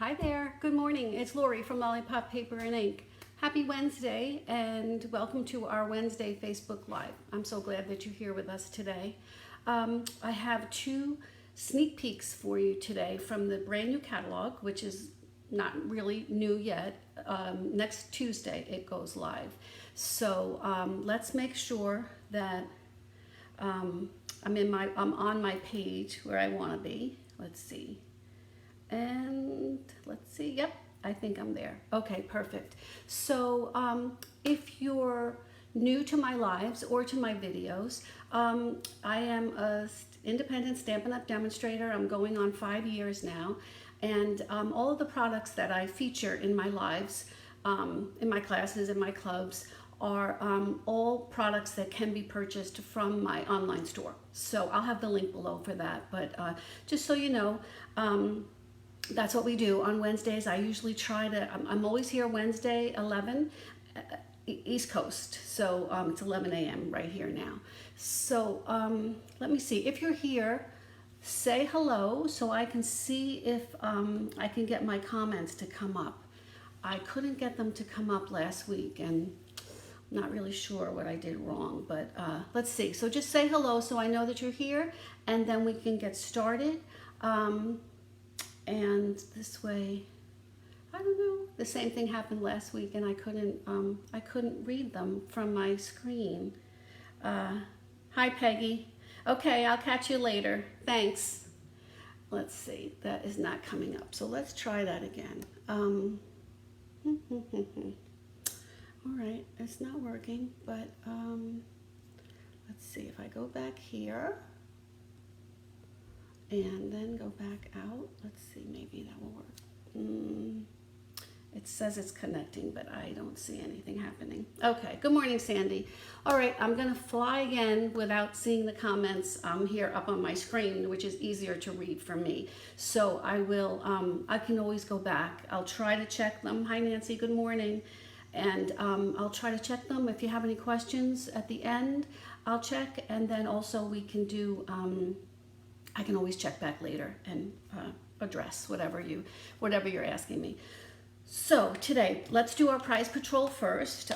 Hi there, good morning. It's Lori from Lollipop Paper and Ink. Happy Wednesday and welcome to our Wednesday Facebook Live. I'm so glad that you're here with us today. I have two sneak peeks for you today from the brand new catalog, which is not really new yet. Next Tuesday it goes live. So let's make sure that I'm on my page where I want to be. Let's see. And let's see, yep, I think I'm there. Okay, perfect. So if you're new to my lives or to my videos, I am an independent Stampin' Up! Demonstrator. I'm going on 5 years now. And all of the products that I feature in my lives, in my classes, in my clubs, are all products that can be purchased from my online store. So I'll have the link below for that. But just so you know, that's what we do on Wednesdays. I usually try to, I'm always here Wednesday, 11, East Coast. So it's 11 a.m. right here now. So let me see. If you're here, say hello so I can see if I can get my comments to come up. I couldn't get them to come up last week and I'm not really sure what I did wrong, but let's see. So just say hello so I know that you're here and then we can get started. And this way, I don't know, the same thing happened last week and I couldn't read them from my screen. Hi Peggy. Okay, I'll catch you later. Thanks. Let's see, that is not coming up. So let's try that again. All right, it's not working, but let's see if I go back here. And then go back out. Let's see, maybe that will work. It says it's connecting, but I don't see anything happening. Okay, good morning, Sandy. All right, I'm gonna fly again without seeing the comments here up on my screen, which is easier to read for me. So I will, I can always go back. I'll try to check them. Hi, Nancy, good morning. And I'll try to check them. If you have any questions at the end, I'll check. And then also we can do, I can always check back later and address whatever you're asking me. So today, let's do our prize patrol first.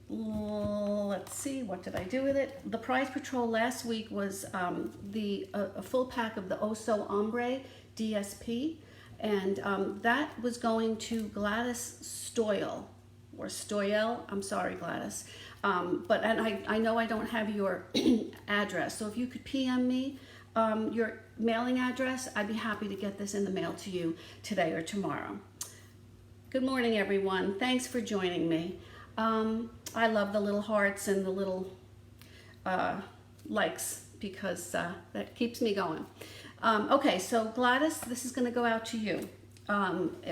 Let's see, what did I do with it? The prize patrol last week was a full pack of the Oso Ombre DSP, and that was going to Gladys Stoyle, or Stoyel. I'm sorry, Gladys. But I know I don't have your address, so if you could PM me your mailing address, I'd be happy to get this in the mail to you today or tomorrow. Good morning, everyone. Thanks for joining me. I love the little hearts and the little likes because that keeps me going. Okay, so Gladys, this is going to go out to you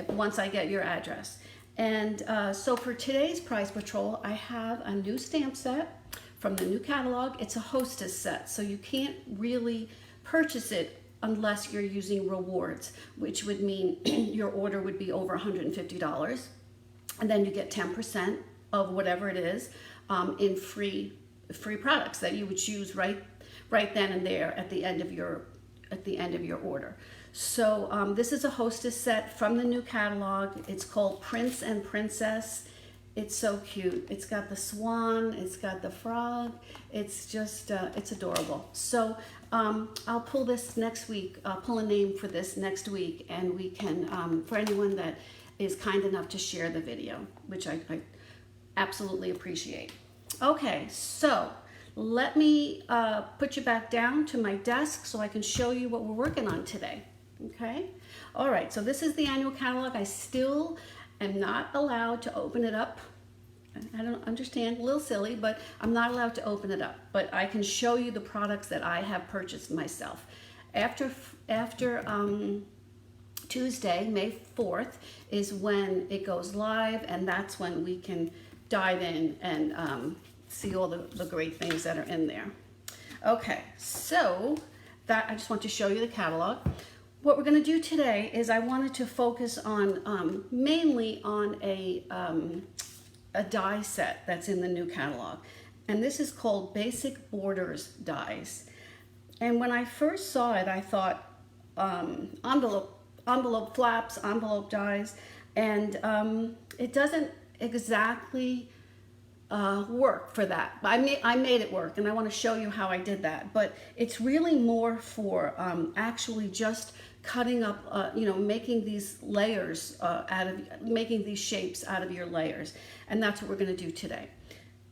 once I get your address. And so for today's prize patrol, I have a new stamp set from the new catalog. It's a hostess set, so you can't really purchase it unless you're using rewards, which would mean your order would be over $150, and then you get 10% of whatever it is in free products that you would choose right then and there at the end of your order. So this is a hostess set from the new catalog. It's called Prince and Princess. It's so cute. It's got the swan, it's got the frog. It's just, it's adorable. So I'll pull this next week, pull a name for this next week, and we can, for anyone that is kind enough to share the video, which I absolutely appreciate. Okay, so let me put you back down to my desk so I can show you what we're working on today. Okay? All right, so this is the annual catalog. I still am not allowed to open it up. I don't understand, a little silly, but I'm not allowed to open it up. But I can show you the products that I have purchased myself. After Tuesday, May 4th, is when it goes live, and that's when we can dive in and see all the great things that are in there. Okay, so that I just want to show you the catalog. What we're going to do today is I wanted to focus on mainly on a die set that's in the new catalog, and this is called Basic Borders Dies. And when I first saw it, I thought envelope envelope flaps, envelope dies, and it doesn't exactly work for that. I made it work, and I want to show you how I did that. But it's really more for actually just cutting up, making these layers making these shapes out of your layers, and that's what we're going to do today.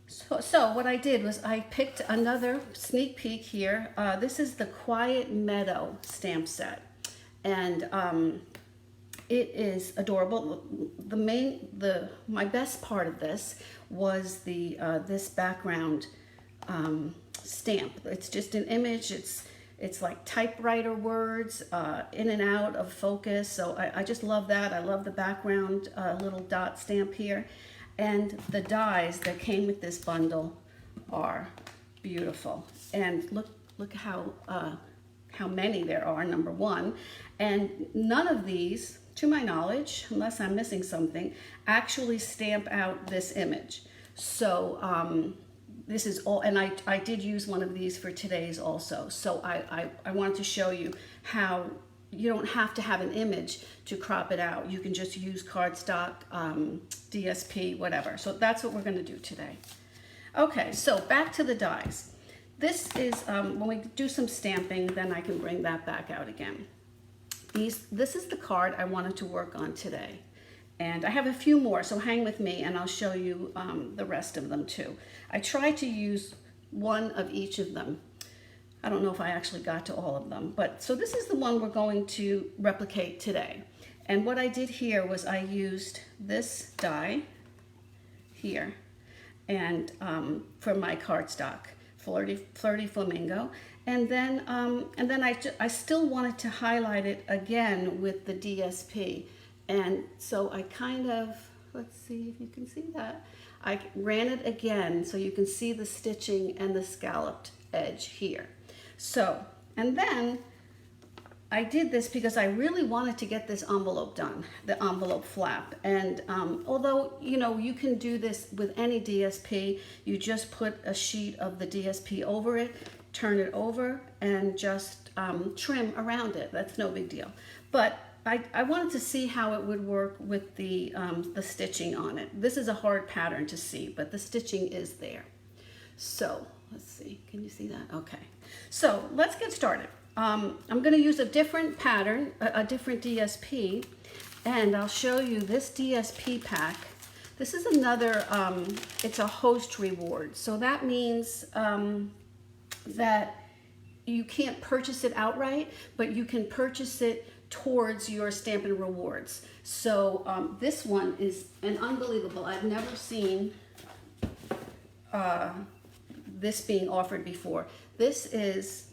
So what I did was I picked another sneak peek here. This is the Quiet Meadow stamp set, and it is adorable. My best part of this was this background stamp. It's just an image. It's like typewriter words in and out of focus. So I just love that. I love the background little dot stamp here. And the dies that came with this bundle are beautiful. And look how many there are, number one. And none of these, to my knowledge, unless I'm missing something, actually stamp out this image. So this is all, and I did use one of these for today's also. So I wanted to show you how you don't have to have an image to crop it out. You can just use cardstock, DSP, whatever. So that's what we're going to do today. Okay, so back to the dies. This is, when we do some stamping, then I can bring that back out again. This is the card I wanted to work on today. And I have a few more, so hang with me and I'll show you the rest of them too. I tried to use one of each of them. I don't know if I actually got to all of them, but so this is the one we're going to replicate today. And what I did here was I used this die here and for my cardstock, Flirty Flamingo. And then I still wanted to highlight it again with the DSP. And so I kind of, let's see if you can see that. I ran it again so you can see the stitching and the scalloped edge here. So, and then I did this because I really wanted to get this envelope done, the envelope flap. And although, you can do this with any DSP, you just put a sheet of the DSP over it, turn it over, and just trim around it. That's no big deal. But I wanted to see how it would work with the stitching on it. This is a hard pattern to see, but the stitching is there. So let's see, can you see that? Okay, so let's get started. I'm going to use a different pattern, a different DSP, and I'll show you this DSP pack. This is another, it's a host reward. So that means that you can't purchase it outright, but you can purchase it towards your Stampin' Rewards. So this one is an unbelievable. I've never seen this being offered before. This is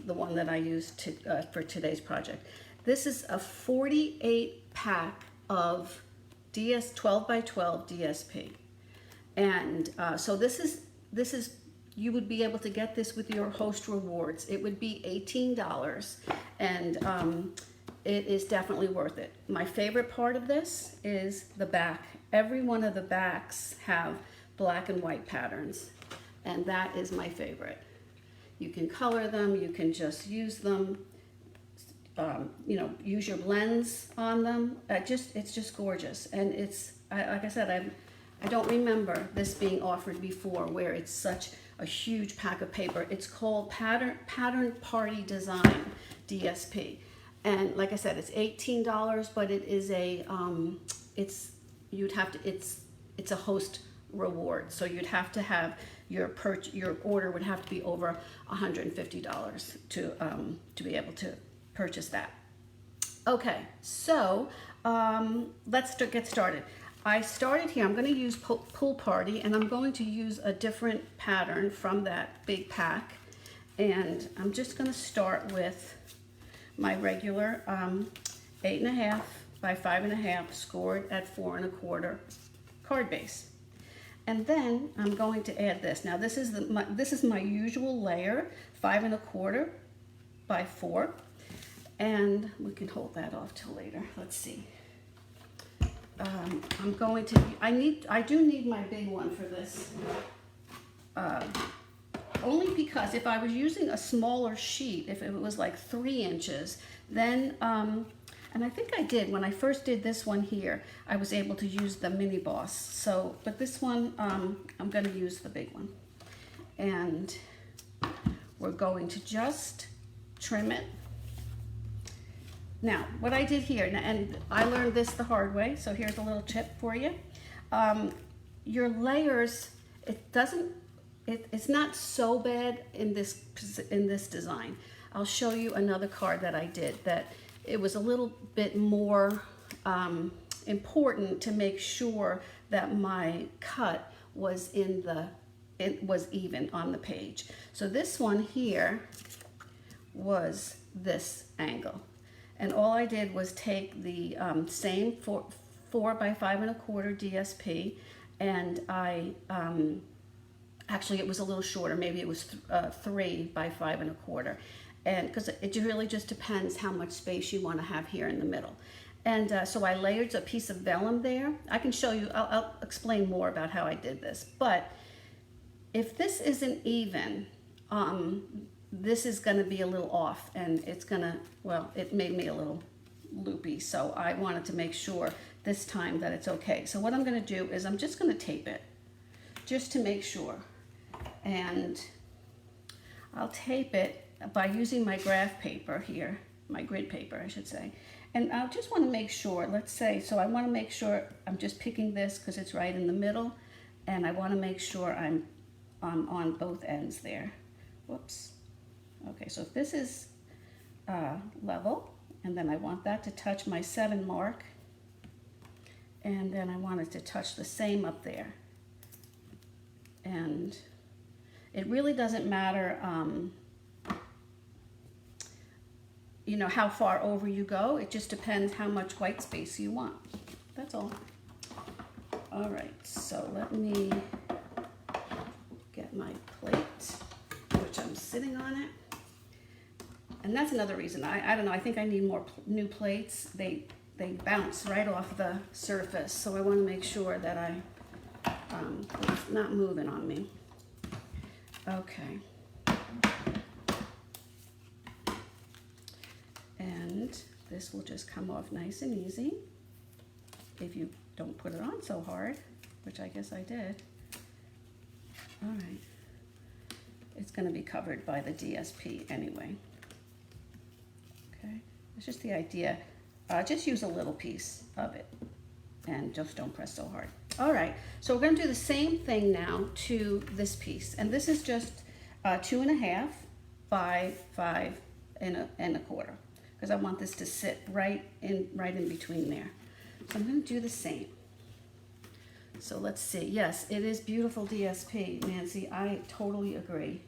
the one that I used for today's project. This is a 48 pack of 12 by 12 DSP, and so this is you would be able to get this with your host rewards. It would be $18, and it is definitely worth it. My favorite part of this is the back. Every one of the backs have black and white patterns, and that is my favorite. You can color them, you can just use them, use your blends on them. It's just gorgeous. And it's, like I said, I don't remember this being offered before where it's such a huge pack of paper. It's called Pattern Party Design DSP. And like I said, it's $18, but it is it's a host reward. So you'd have to have your order would have to be over $150 to be able to purchase that. Okay, so let's get started. I started here. I'm going to use Pool Party, and I'm going to use a different pattern from that big pack. And I'm just going to start with my regular 8.5 by 5.5 scored at 4 1/4 card base. And then I'm going to add this. Now this is my usual layer, 5 1/4 by 4, and we can hold that off till later. Let's see. I do need my big one for this. Only because if I was using a smaller sheet, if it was like 3 inches, then And I think I did, when I first did this one here, I was able to use the mini boss. So, but this one, I'm gonna use the big one. And we're going to just trim it. Now, what I did here, and I learned this the hard way, so here's a little tip for you. Your layers, it's not so bad in this design. I'll show you another card that I did that it was a little bit more important to make sure that my cut was it was even on the page. So this one here was this angle. And all I did was take the same 4 by 5 1/4 DSP, and I, actually it was a little shorter, maybe it was 3 by 5 1/4. And because it really just depends how much space you want to have here in the middle. And so I layered a piece of vellum there. I can show you, I'll explain more about how I did this. But if this isn't even, this is going to be a little off, and it's going to, well, it made me a little loopy. So I wanted to make sure this time that it's okay. So what I'm going to do is I'm just going to tape it just to make sure. And I'll tape it by using my graph paper here, my grid paper, I should say. And I just want to make sure, let's say, so I want to make sure I'm just picking this because it's right in the middle, and I want to make sure I'm on both ends there. Whoops. Okay, so if this is level, and then I want that to touch my 7 mark, and then I want it to touch the same up there. And it really doesn't matter, you know, how far over you go. It just depends how much white space you want. That's all. All right, so let me get my plate, which I'm sitting on it. And that's another reason. I don't know, I think I need more new plates. They bounce right off the surface, so I want to make sure that it's not moving on me. Okay. And this will just come off nice and easy if you don't put it on so hard, which I guess I did. All right. It's going to be covered by the DSP anyway. Okay. It's just the idea. Just use a little piece of it and just don't press so hard. All right. So we're going to do the same thing now to this piece. And this is just 2.5 by 5 1/4. Because I want this to sit right in between there. So I'm going to do the same. So let's see. Yes, it is beautiful DSP, Nancy. I totally agree.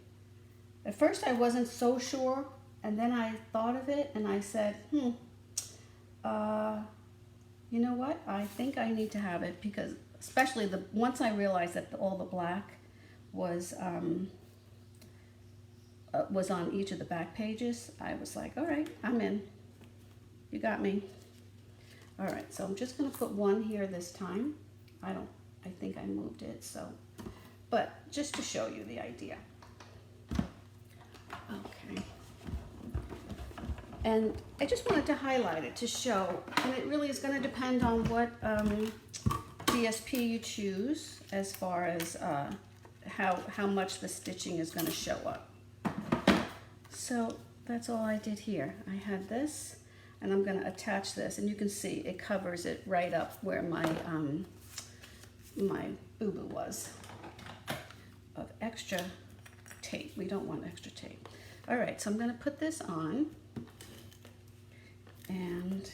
At first I wasn't so sure, and then I thought of it and I said, you know what? I think I need to have it, because especially once I realized that all the black was on each of the back pages, I was like, all right, I'm in. You got me. All right, so I'm just going to put one here this time. I think I moved it, so, but just to show you the idea. Okay. And I just wanted to highlight it to show, and it really is going to depend on what DSP you choose as far as how much the stitching is going to show up. So that's all I did here. I had this, and I'm going to attach this, and you can see it covers it right up where my my boo-boo was of extra tape. We don't want extra tape. All right, so I'm going to put this on, and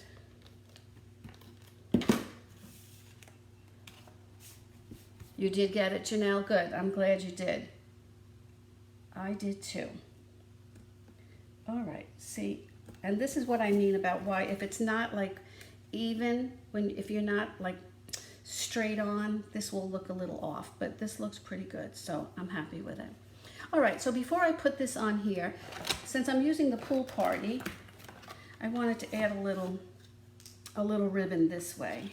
you did get it, Janelle. Good. I'm glad you did. I did too. All right, see, and this is what I mean about why, if it's not like even, if you're not like straight on, this will look a little off, but this looks pretty good, so I'm happy with it. All right, so before I put this on here, since I'm using the pool party, I wanted to add a little ribbon this way.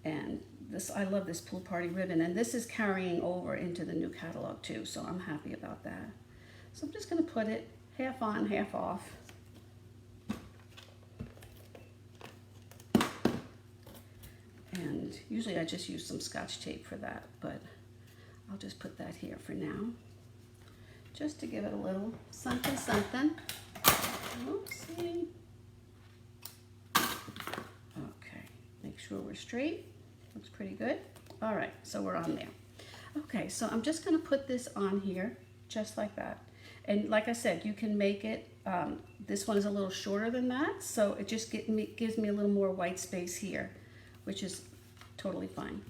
And this, I love this pool party ribbon, and this is carrying over into the new catalog too, so I'm happy about that. So I'm just gonna put it half on, half off. And usually I just use some Scotch tape for that, but I'll just put that here for now, just to give it a little something something. Oopsie. Okay, make sure we're straight. Looks pretty good. All right, so we're on there. Okay, so I'm just gonna put this on here, just like that. And like I said, you can make it, this one is a little shorter than that, so it just gives me a little more white space here, which is totally fine.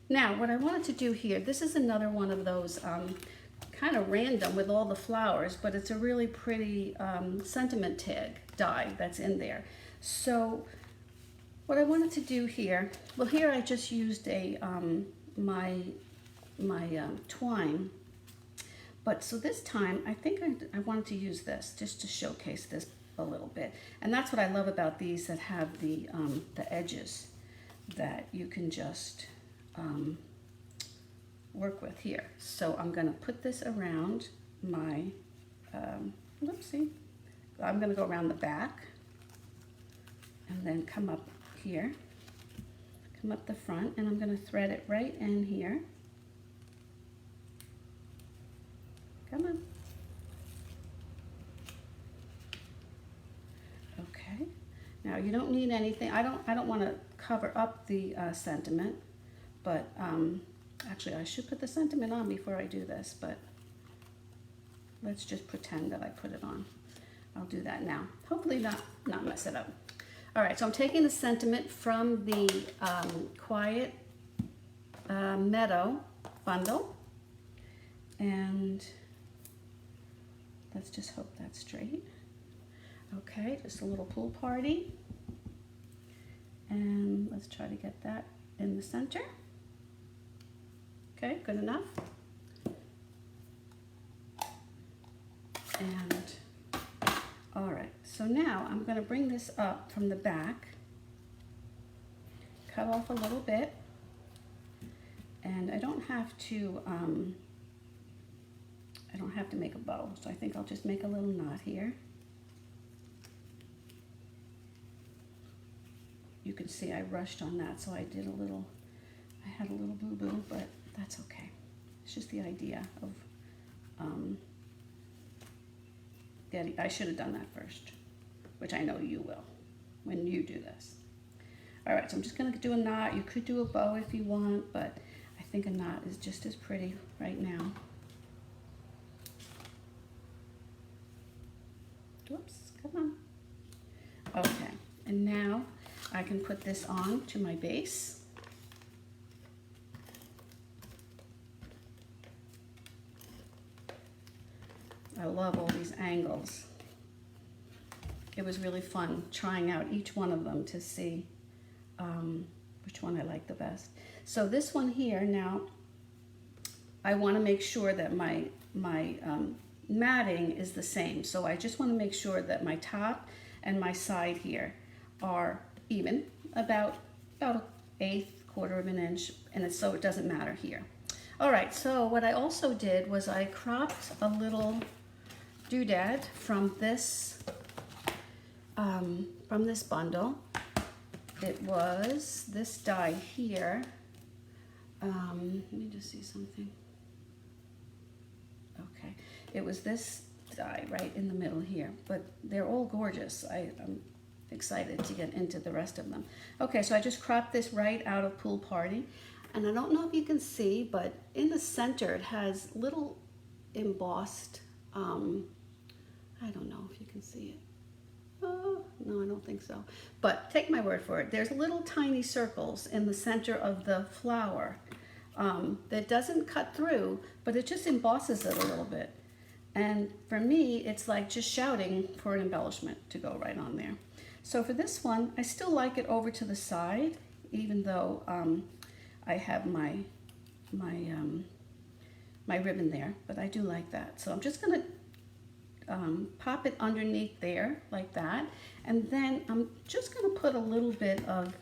Now, what I wanted to do here, this is another one of those kind of random with all the flowers, but it's a really pretty sentiment tag die that's in there. So what I wanted to do here, well, here I just used a my twine, but so this time I think I wanted to use this just to showcase this a little bit. And that's what I love about these that have the edges that you can just work with here. So I'm going to put this around my, whoopsie, I'm going to go around the back and then come up here, come up the front, and I'm going to thread it right in here. Come on. Okay. Now you don't need anything. I don't want to cover up the sentiment, but actually I should put the sentiment on before I do this, but let's just pretend that I put it on. I'll do that now. Hopefully not mess it up. All right, so I'm taking the sentiment from the Quiet Meadow bundle, and let's just hope that's straight. Okay, just a little pool party. And let's try to get that in the center. Okay, good enough. And all right, so now I'm going to bring this up from the back, cut off a little bit, and I don't have to make a bow, so I think I'll just make a little knot here. You can see I rushed on that, so I had a little boo-boo, but that's okay. It's just the idea of I should have done that first, which I know you will when you do this. All right, so I'm just gonna do a knot. You could do a bow if you want, but I think a knot is just as pretty right now. Whoops, come on. Okay, and now I can put this on to my base. I love all these angles. It was really fun trying out each one of them to see which one I like the best. So this one here, now I want to make sure that my matting is the same. So I just want to make sure that my top and my side here are even, about an eighth, quarter of an inch, and so it doesn't matter here. All right, so what I also did was I cropped a little doodad from this bundle. It was this die here. Let me just see something. Okay, it was this die right in the middle here, but they're all gorgeous. I'm excited to get into the rest of them. Okay, so I just cropped this right out of Pool Party, and I don't know if you can see, but in the center it has little embossed, I don't know if you can see it. Oh, no, I don't think so. But take my word for it. There's little tiny circles in the center of the flower that doesn't cut through, but it just embosses it a little bit. And for me, it's like just shouting for an embellishment to go right on there. So for this one, I still like it over to the side, even though I have my ribbon there, but I do like that. So I'm just gonna pop it underneath there like that, and then I'm just going to put a little bit of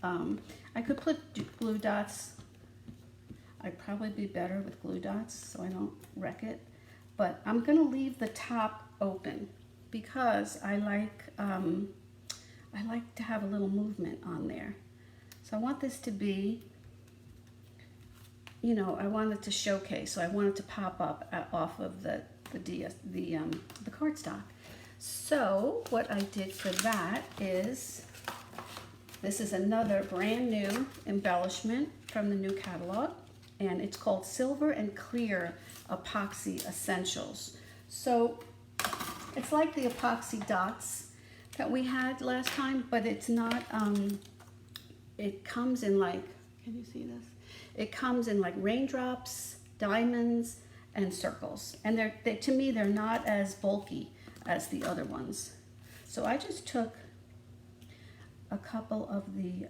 I could put glue dots. I'd probably be better with glue dots so I don't wreck it, but I'm going to leave the top open because I like to have a little movement on there. So I want this to be, you know, I want it to showcase, so I want it to pop up off of the cardstock. So what I did for that is, this is another brand new embellishment from the new catalog, and it's called Silver and Clear Epoxy Essentials. So it's like the epoxy dots that we had last time, but it's not, it comes in like, can you see this? It comes in like raindrops, diamonds, and circles. And to me, they're not as bulky as the other ones. So I just took a couple of the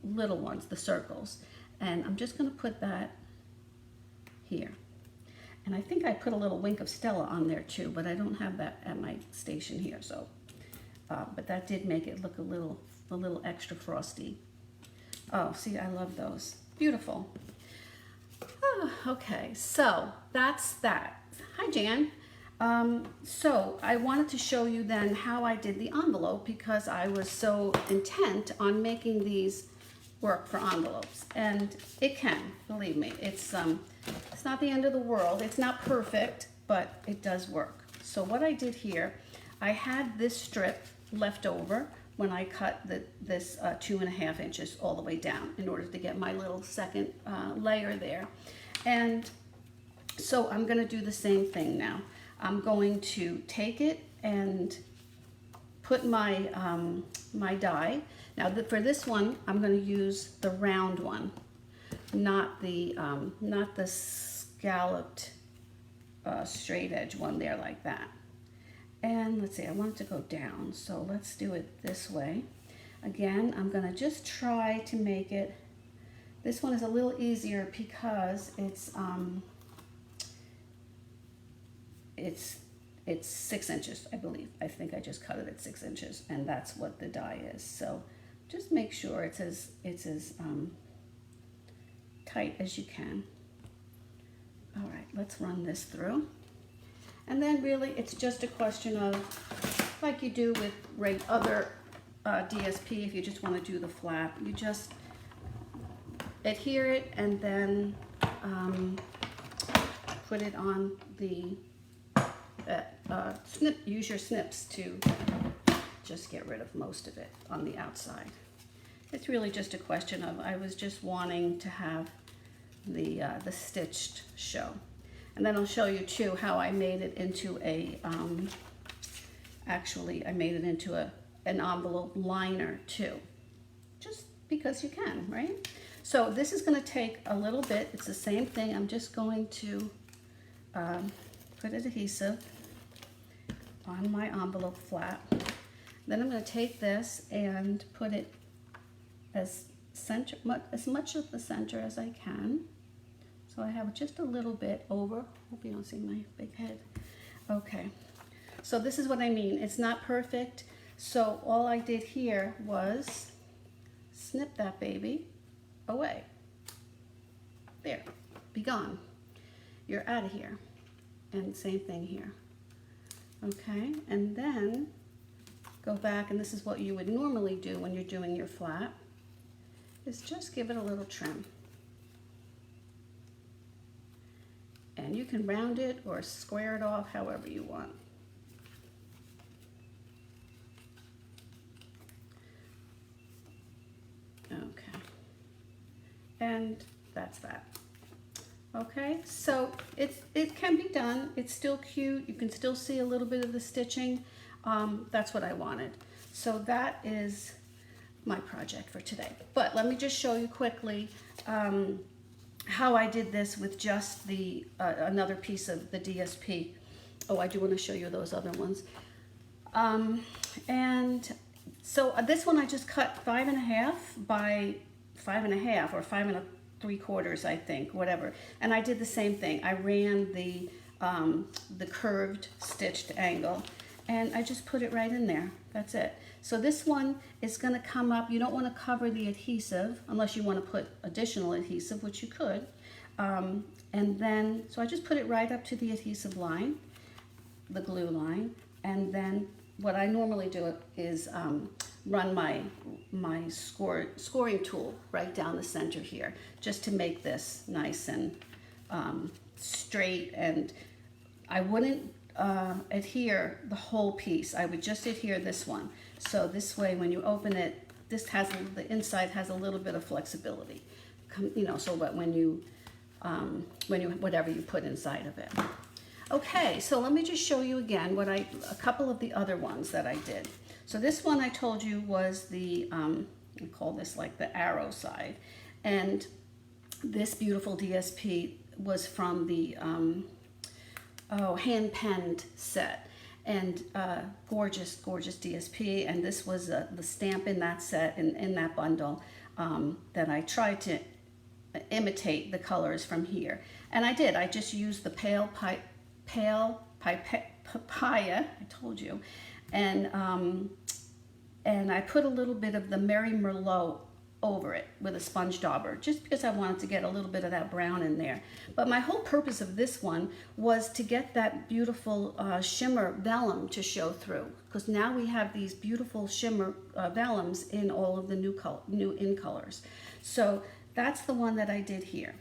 little ones, the circles, and I'm just going to put that here. And I think I put a little wink of Stella on there too, but I don't have that at my station here. So, but that did make it look a little extra frosty. Oh, see, I love those. Beautiful. Oh, okay, so that's that. Hi, Jan. So I wanted to show you then how I did the envelope, because I was so intent on making these work for envelopes, and it can, believe me. It's not the end of the world. It's not perfect, but it does work. So what I did here, I had this strip left over when I cut this 2.5 inches all the way down in order to get my little second layer there. And so I'm going to do the same thing now. I'm going to take it and put my my die. Now for this one, I'm going to use the round one, not the scalloped straight edge one there like that. And let's see, I want it to go down, so let's do it this way. Again, I'm going to just try to make it. This one is a little easier because it's 6 inches, I believe. I think I just cut it at 6 inches, and that's what the die is. So just make sure it's as tight as you can. All right, let's run this through. And then really it's just a question of, like you do with other DSP, if you just want to do the flap, you just adhere it and then put it on the use your snips to just get rid of most of it on the outside. It's really just a question of, I was just wanting to have the stitched show. And then I'll show you too how I made it into a, actually I made it into an envelope liner too, just because you can, right? So this is going to take a little bit. It's the same thing. I'm just going to put adhesive on my envelope flap. Then I'm going to take this and put it as much of the center as I can. So I have just a little bit over. Hope you don't see my big head. Okay, so this is what I mean. It's not perfect. So all I did here was snip that baby away. There, be gone. You're out of here. And same thing here. Okay, and then go back, and this is what you would normally do when you're doing your flap, is just give it a little trim. And you can round it or square it off however you want. Okay, and that's that. Okay, so it can be done. It's still cute. You can still see a little bit of the stitching. That's what I wanted. So that is my project for today. But let me just show you quickly how I did this with just the another piece of the DSP. Oh, I do want to show you those other ones. And so this one I just cut 5.5 by 5.5 or 5 3/4, I think, whatever. And I did the same thing. I ran the curved stitched angle, and I just put it right in there. That's it. So this one is going to come up. You don't want to cover the adhesive unless you want to put additional adhesive, which you could. And then, so I just put it right up to the adhesive line, the glue line, and then what I normally do is run my scoring tool right down the center here, just to make this nice and straight. And I wouldn't adhere the whole piece. I would just adhere this one. So this way, when you open it, this has the inside has a little bit of flexibility, you know, so that when you whatever you put inside of it. Okay, so let me just show you again a couple of the other ones that I did. So this one I told you was the we call this like the arrow side, and this beautiful DSP was from the hand penned set, and gorgeous DSP. And this was the stamp in that set, in that bundle, that I tried to imitate the colors from here, and I did. I just used the pale papaya, I told you, and I put a little bit of the Merry Merlot over it with a sponge dauber, just because I wanted to get a little bit of that brown in there. But my whole purpose of this one was to get that beautiful shimmer vellum to show through, because now we have these beautiful shimmer vellums in all of the new in colors. So that's the one that I did here.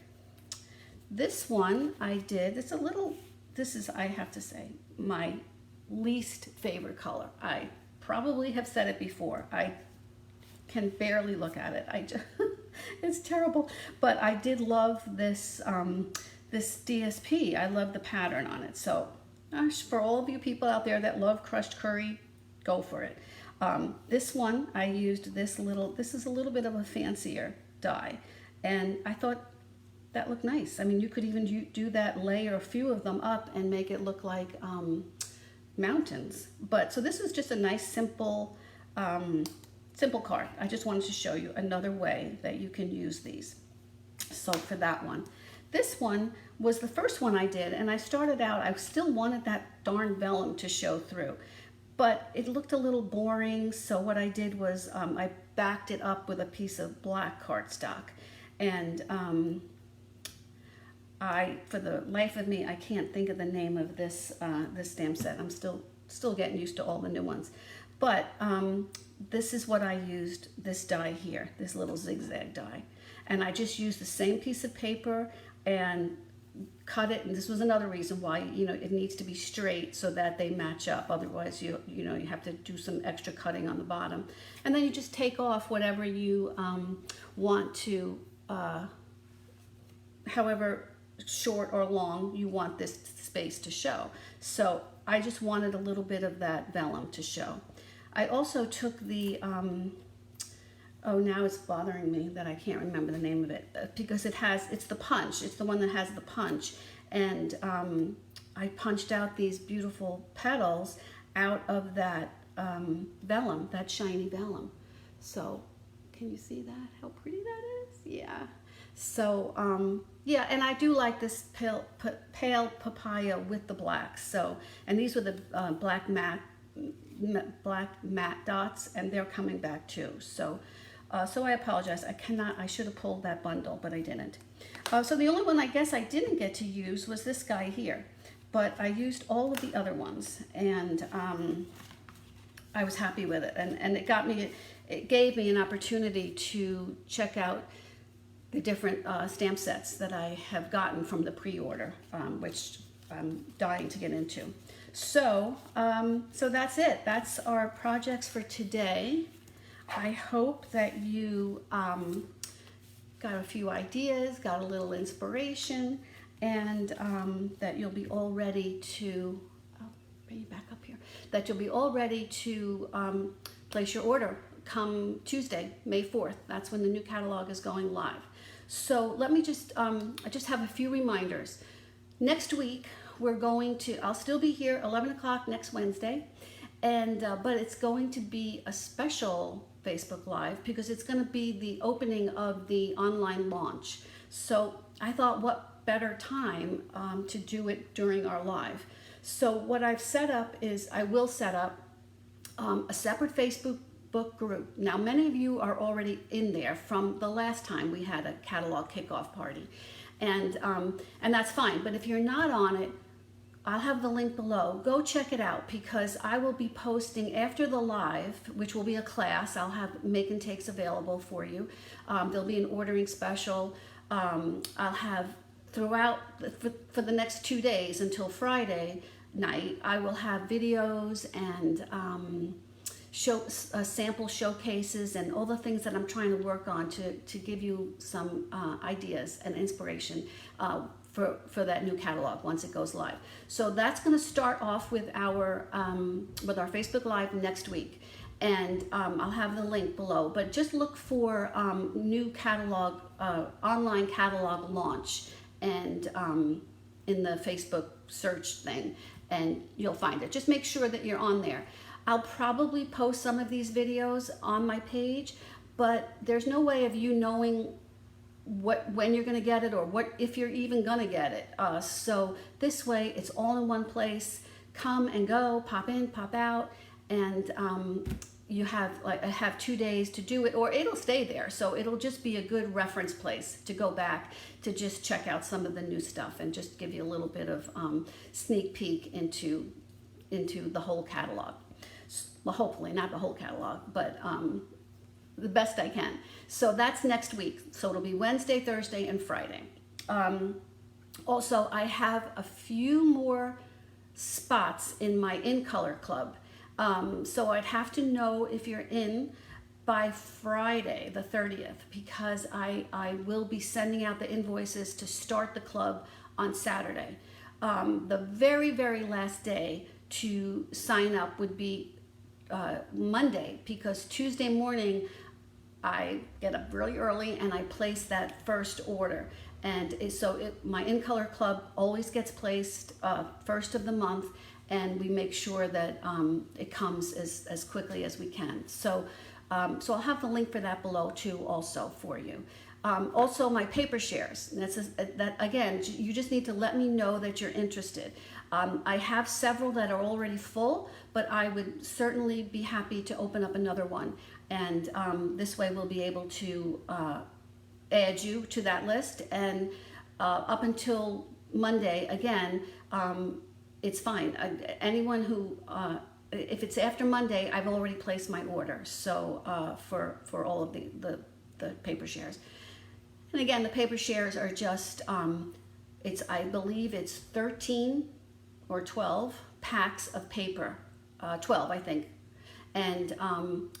This one I did, this is, I have to say, my least favorite color. I probably have said it before. I can barely look at it. It's terrible. But I did love this this DSP. I love the pattern on it. So for all of you people out there that love crushed curry, go for it. This one, I used this is a little bit of a fancier die, and I thought that looked nice. I mean, you could even do that, layer a few of them up and make it look like mountains. But so this was just a nice simple card. I just wanted to show you another way that you can use these. So for that one, this one was the first one I did, and I started out, I still wanted that darn vellum to show through, but it looked a little boring. So what I did was I backed it up with a piece of black cardstock, and for the life of me, I can't think of the name of this this stamp set. I'm still getting used to all the new ones, but this is what I used, this die here, this little zigzag die, and I just used the same piece of paper and cut it. And this was another reason why, you know, it needs to be straight so that they match up. Otherwise, you have to do some extra cutting on the bottom, and then you just take off whatever you want to, however short or long you want this space to show. So I just wanted a little bit of that vellum to show. I also took the, oh, now it's bothering me that I can't remember the name of it, because it's the punch. It's the one that has the punch. And I punched out these beautiful petals out of that vellum, that shiny vellum. So can you see that, how pretty that is? Yeah. So, yeah, and I do like this pale papaya with the black. So, and these were the black matte dots, and they're coming back too. So, so I apologize. I should have pulled that bundle, but I didn't. So the only one I guess I didn't get to use was this guy here, but I used all of the other ones, and I was happy with it. And it gave me an opportunity to check out the different stamp sets that I have gotten from the pre-order, which I'm dying to get into. So, so that's it. That's our projects for today. I hope that you got a few ideas, got a little inspiration, and that you'll be all ready to, bring you back up here, that you'll be all ready to place your order come Tuesday, May 4th. That's when the new catalog is going live. So let me just, I just have a few reminders. Next week, I'll still be here 11 o'clock next Wednesday, and but it's going to be a special Facebook Live because it's going to be the opening of the online launch. So I thought, what better time to do it during our live. So what I've set up is, I will set up a separate Facebook book group. Now, many of you are already in there from the last time we had a catalog kickoff party, and that's fine. But if you're not on it, I'll have the link below. Go check it out because I will be posting after the live, which will be a class. I'll have make and takes available for you. There'll be an ordering special. I'll have throughout for the next 2 days until Friday night, I will have videos and sample showcases and all the things that I'm trying to work on to give you some ideas and inspiration for that new catalog once it goes live. So that's going to start off with our Facebook Live next week, and I'll have the link below. But just look for new catalog, online catalog launch, and in the Facebook search thing, and you'll find it. Just make sure that you're on there. I'll probably post some of these videos on my page, but there's no way of you knowing when you're going to get it or if you're even going to get it. So this way it's all in one place. Come and go, pop in, pop out, and you have I have 2 days to do it, or it'll stay there. So it'll just be a good reference place to go back to just check out some of the new stuff and just give you a little bit of sneak peek into the whole catalog. Well, hopefully not the whole catalog, but the best I can. So that's next week. So it'll be Wednesday, Thursday, and Friday. Also, I have a few more spots in my In Color Club. So I'd have to know if you're in by Friday, the 30th, because I will be sending out the invoices to start the club on Saturday. The very, very last day to sign up would be Monday, because Tuesday morning I get up really early and I place that first order, and my In Color Club always gets placed first of the month, and we make sure that it comes as quickly as we can. So I'll have the link for that below too, also for you. Also, my paper shares. That again, you just need to let me know that you're interested. I have several that are already full, but I would certainly be happy to open up another one. And this way we'll be able to add you to that list. And up until Monday, again, it's fine. Anyone who, if it's after Monday, I've already placed my order. So for all of the paper shares. And again, the paper shares are just, I believe it's 13 or 12 packs of paper, 12 I think, and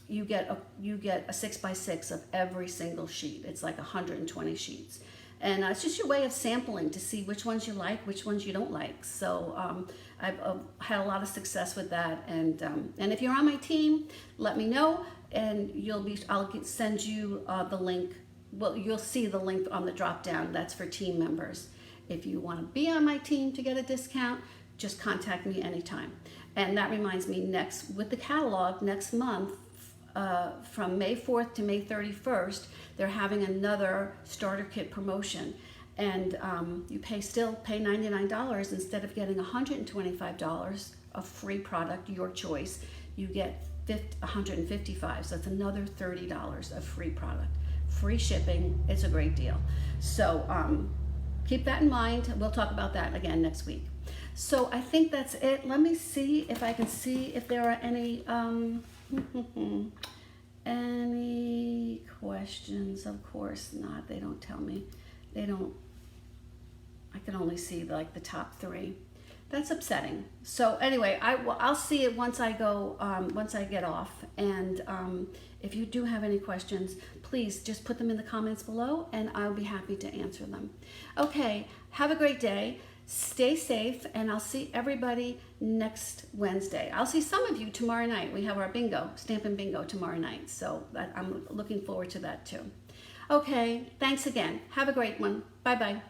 you get a 6x6 of every single sheet. It's like 120 sheets, and it's just your way of sampling to see which ones you like, which ones you don't like. So I've had a lot of success with that, and if you're on my team, let me know, and I'll send you the link. Well, you'll see the link on the drop down. That's for team members. If you want to be on my team to get a discount, just contact me anytime. And that reminds me, with the catalog next month, from May 4th to May 31st, they're having another starter kit promotion. And you pay $99 instead of getting $125 of free product, your choice. You get $155, so that's another $30 of free product. Free shipping, it's a great deal. So keep that in mind. We'll talk about that again next week. So I think that's it. Let me see if I can see if there are any any questions. Of course not. They don't tell me. I can only see like the top 3. That's upsetting. So anyway, I'll see it once I go, once I get off. And if you do have any questions, please just put them in the comments below and I'll be happy to answer them. Okay, have a great day. Stay safe, and I'll see everybody next Wednesday. I'll see some of you tomorrow night. We have our bingo, Stampin' Bingo tomorrow night. So I'm looking forward to that too. Okay, thanks again. Have a great one. Bye-bye.